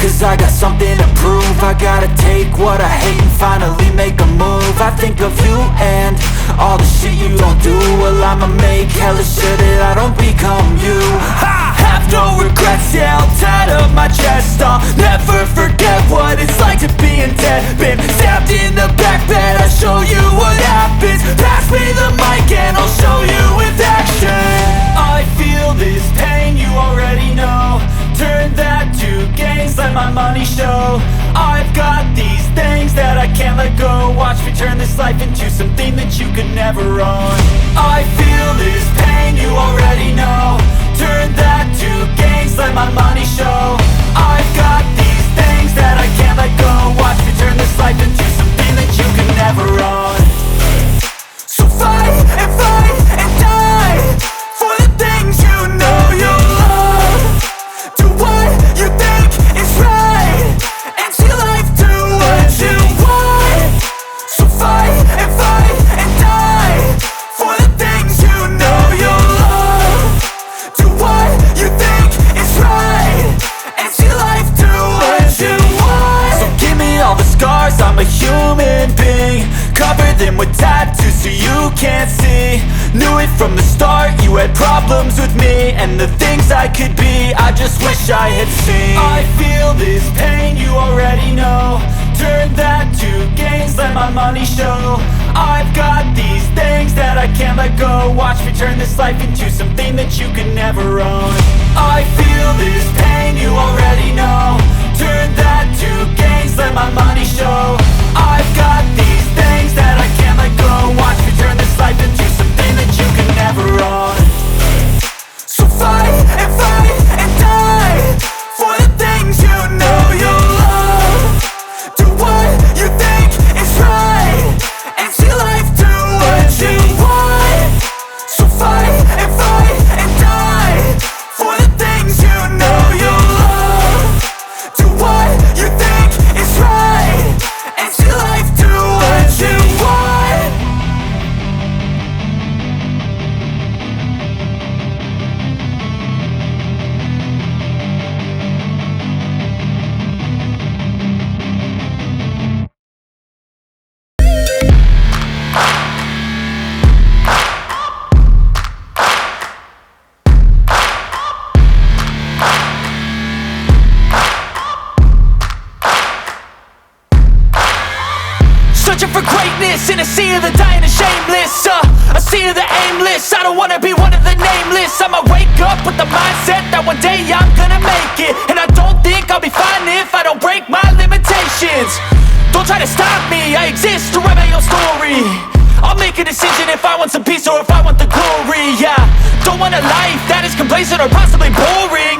cause I got something to prove. I gotta take what I hate and finally make a move. I think of you and all the shit you don't do. Well, I'ma make hella sure that I don't become you. I have no regrets, yeah, I'll tattle my chest. I'll never forget what it's like to be in debt. Been stabbed in the back bed, I'll show you what happens. Pass me the mic and I'll show you with action. I feel this pain, you already know. Turn that to gains, let my money show. I've got these things that I can't let go. Watch me turn this life into something that you could never own. I feel this pain, you already know. Turn that to gains, let my money show. I've got these things that I can't let go. Watch me turn this life into something that you could never own. So fight and die for the things you know you love. Do what you think is right and see life do what you want. So fight and die for the things you know you love. Do what you think is right and see life do what you want. So give me all the scars, I'm a human being. Cover them with tattoos so you can't see. Knew it from the start, you had problems with me and the things I could be, I just wish I had seen. I feel this pain, you already know. Turn that to gains, let my money show. I've got these things that I can't let go. Watch me turn this life into something that you can never own. I feel this pain, you already know. Turn that to gains, let my money show. I've got these things that I can't let go. Watch me turn this life into something that you can never own. So fight and die for the things you know you love. Do what you think is right and see life do what you want. So fight and die for the things you know you love. Do what you think is right and see life do what you want. Searching for greatness in a sea of the dying and shameless, a sea of the aimless. I don't wanna be one of the nameless. I'ma wake up with the mindset that one day I'm gonna make it. And I don't think I'll be fine if I don't break my limitations. Don't try to stop me, I exist to write my own story. I'll make a decision if I want some peace or if I want the glory. Yeah, don't want a life that is complacent or possibly boring.